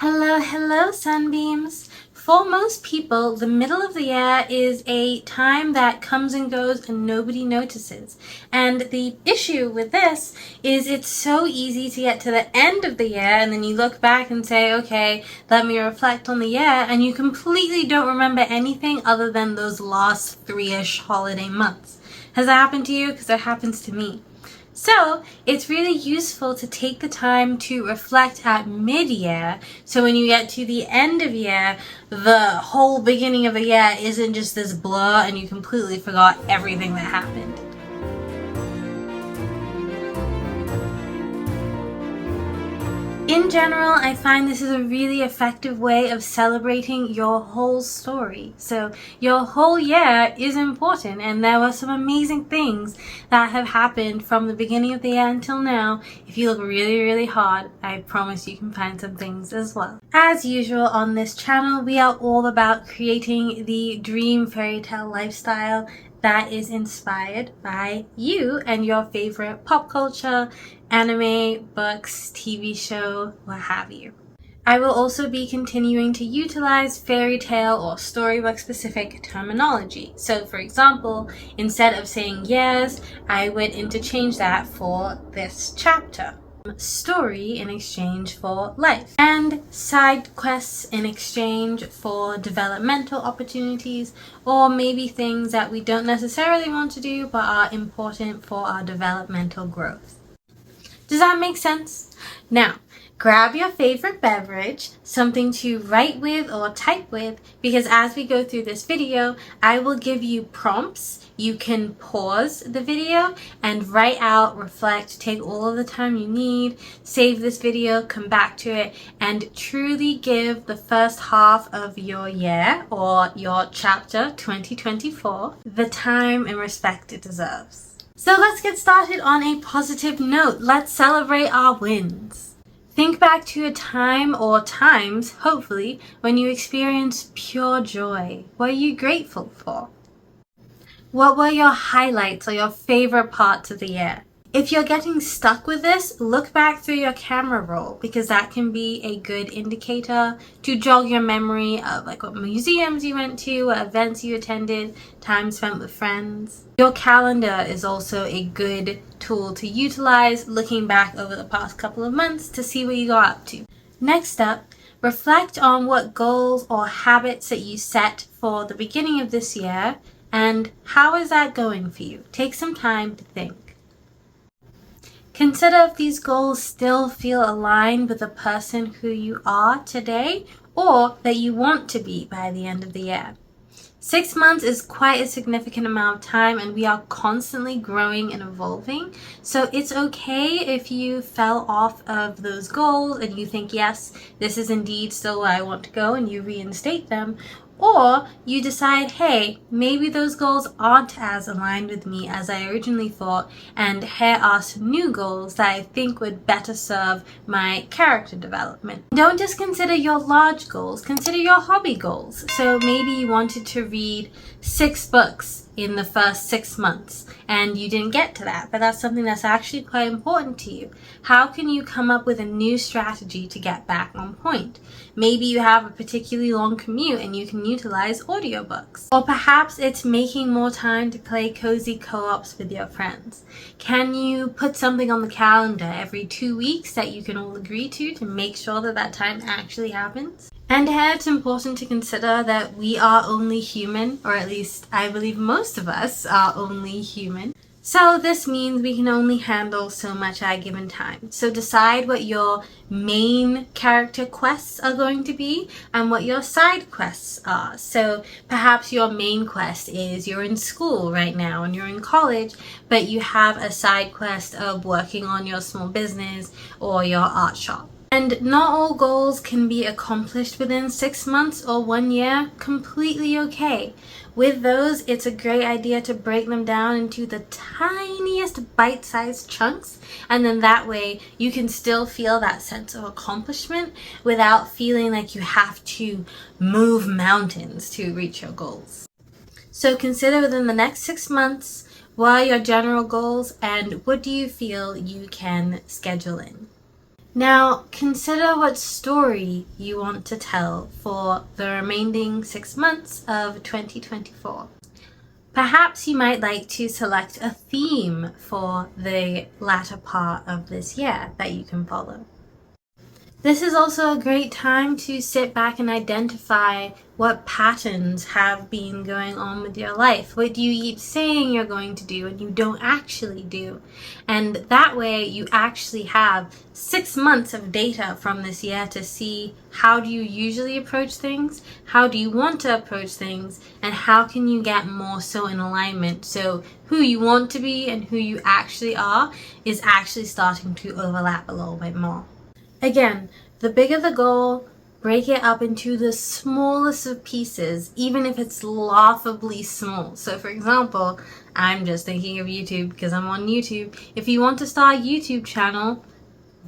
Hello, hello, sunbeams. For most people, the middle of the year is a time that comes and goes and nobody notices. And the issue with this is it's so easy to get to the end of the year and then you look back and say, okay, let me reflect on the year, and you completely don't remember anything other than those last three-ish holiday months. Has that happened to you? Because it happens to me. So it's really useful to take the time to reflect at mid-year, so when you get to the end of year, the whole beginning of the year isn't just this blur and you completely forgot everything that happened. In general, I find this is a really effective way of celebrating your whole story. So your whole year is important, and there were some amazing things that have happened from the beginning of the year until now. If you look really, really hard, I promise you can find some things as well. As usual on this channel, we are all about creating the dream fairy tale lifestyle that is inspired by you and your favorite pop culture, anime, books, TV show, what have you. I will also be continuing to utilize fairy tale or storybook specific terminology. So for example, instead of saying years, I would interchange that for this chapter. Story in exchange for life, and side quests in exchange for developmental opportunities, or maybe things that we don't necessarily want to do but are important for our developmental growth. Does that make sense? Now, grab your favorite beverage, something to write with or type with, because as we go through this video, I will give you prompts. You can pause the video and write out, reflect, take all of the time you need, save this video, come back to it, and truly give the first half of your year or your chapter 2024 the time and respect it deserves. So let's get started on a positive note. Let's celebrate our wins. Think back to a time or times, hopefully, when you experienced pure joy. What are you grateful for? What were your highlights or your favorite parts of the year? If you're getting stuck with this, look back through your camera roll, because that can be a good indicator to jog your memory of like what museums you went to, what events you attended, time spent with friends. Your calendar is also a good tool to utilize, looking back over the past couple of months to see what you got up to. Next up, reflect on what goals or habits that you set for the beginning of this year, and how is that going for you? Take some time to think. Consider if these goals still feel aligned with the person who you are today or that you want to be by the end of the year. 6 months is quite a significant amount of time, and we are constantly growing and evolving. So it's okay if you fell off of those goals and you think, yes, this is indeed still where I want to go, and you reinstate them. Or you decide, hey, maybe those goals aren't as aligned with me as I originally thought, and here are some new goals that I think would better serve my character development. Don't just consider your large goals, consider your hobby goals. So maybe you wanted to read 6 books in the first 6 months and you didn't get to that, but that's something that's actually quite important to you. How can you come up with a new strategy to get back on point? Maybe you have a particularly long commute and you can utilize audiobooks. Or perhaps it's making more time to play cozy co-ops with your friends. Can you put something on the calendar every 2 weeks that you can all agree to make sure that that time actually happens? And here it's important to consider that we are only human, or at least I believe most of us are only human. So this means we can only handle so much at a given time. So decide what your main character quests are going to be and what your side quests are. So perhaps your main quest is you're in school right now and you're in college, but you have a side quest of working on your small business or your art shop. And not all goals can be accomplished within 6 months or 1 year. Completely okay. With those, it's a great idea to break them down into the tiniest bite-sized chunks, and then that way you can still feel that sense of accomplishment without feeling like you have to move mountains to reach your goals. So consider within the next 6 months, what are your general goals and what do you feel you can schedule in? Now, consider what story you want to tell for the remaining 6 months of 2024. Perhaps you might like to select a theme for the latter part of this year that you can follow. This is also a great time to sit back and identify what patterns have been going on with your life. What do you keep saying you're going to do and you don't actually do? And that way you actually have 6 months of data from this year to see how do you usually approach things, how do you want to approach things, and how can you get more so in alignment so who you want to be and who you actually are is actually starting to overlap a little bit more. Again, the bigger the goal, break it up into the smallest of pieces, even if it's laughably small. So for example, I'm just thinking of YouTube because I'm on YouTube. If you want to start a YouTube channel,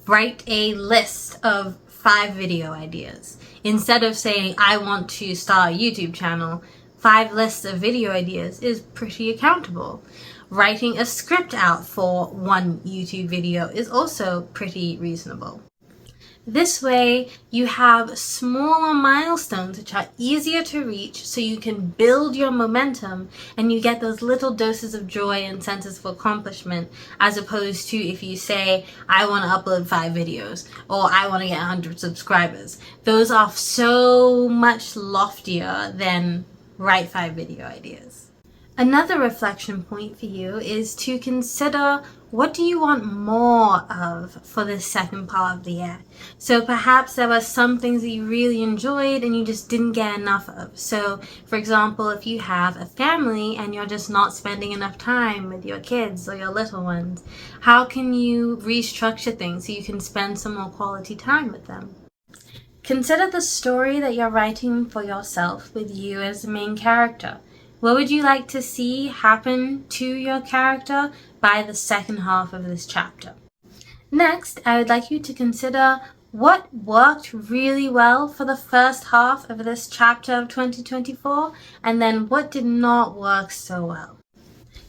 write a list of 5 video ideas. Instead of saying, I want to start a YouTube channel, 5 lists of video ideas is pretty accountable. Writing a script out for 1 YouTube video is also pretty reasonable. This way, you have smaller milestones which are easier to reach so you can build your momentum and you get those little doses of joy and senses of accomplishment, as opposed to if you say, I want to upload 5 videos or I want to get 100 subscribers. Those are so much loftier than write 5 video ideas. Another reflection point for you is to consider what do you want more of for this second part of the year. So perhaps there were some things that you really enjoyed and you just didn't get enough of. So for example, if you have a family and you're just not spending enough time with your kids or your little ones, how can you restructure things so you can spend some more quality time with them? Consider the story that you're writing for yourself with you as the main character. What would you like to see happen to your character by the second half of this chapter? Next, I would like you to consider what worked really well for the first half of this chapter of 2024, and then what did not work so well.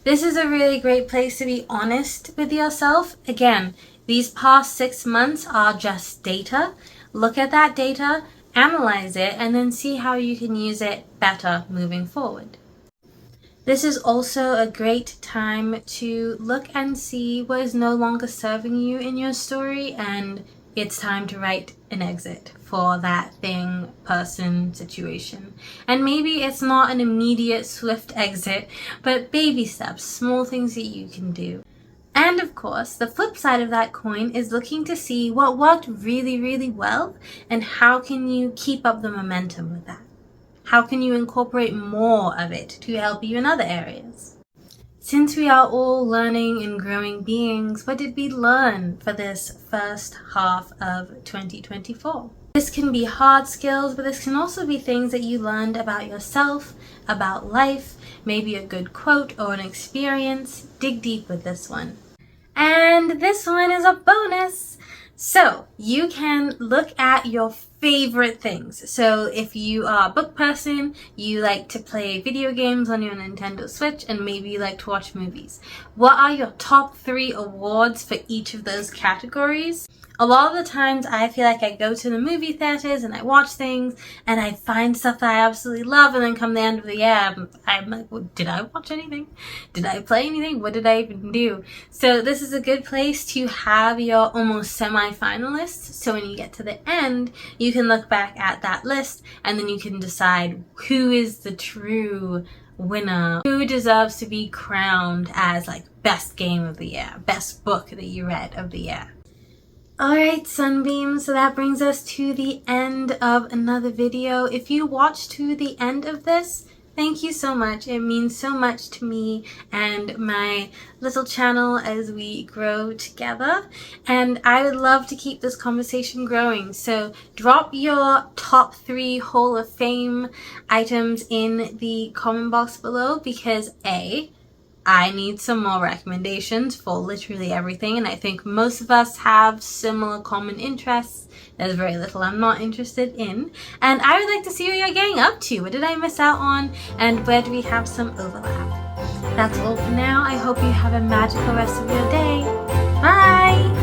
This is a really great place to be honest with yourself. Again, these past 6 months are just data. Look at that data, analyze it, and then see how you can use it better moving forward. This is also a great time to look and see what is no longer serving you in your story, and it's time to write an exit for that thing, person, situation. And maybe it's not an immediate, swift exit, but baby steps, small things that you can do. And of course, the flip side of that coin is looking to see what worked really, really well, and how can you keep up the momentum with that. How can you incorporate more of it to help you in other areas? Since we are all learning and growing beings, what did we learn for this first half of 2024? This can be hard skills, but this can also be things that you learned about yourself, about life, maybe a good quote or an experience. Dig deep with this one. And this one is a bonus. So you can look at your favorite things. So if you are a book person, you like to play video games on your Nintendo Switch, and maybe you like to watch movies. What are your top 3 awards for each of those categories? A lot of the times I feel like I go to the movie theaters and I watch things and I find stuff that I absolutely love, and then come the end of the year, I'm like, well, did I watch anything? Did I play anything? What did I even do? So this is a good place to have your almost semi-finalists. So when you get to the end, you can look back at that list and then you can decide who is the true winner, who deserves to be crowned as like best game of the year, best book that you read of the year. Alright, Sunbeams, so that brings us to the end of another video. If you watched to the end of this, thank you so much. It means so much to me and my little channel as we grow together. And I would love to keep this conversation growing. So drop your top 3 Hall of Fame items in the comment box below, because I need some more recommendations for literally everything, and I think most of us have similar common interests. There's very little I'm not interested in, and I would like to see what you're getting up to. What did I miss out on, and where do we have some overlap? That's all for now. I hope you have a magical rest of your day. Bye!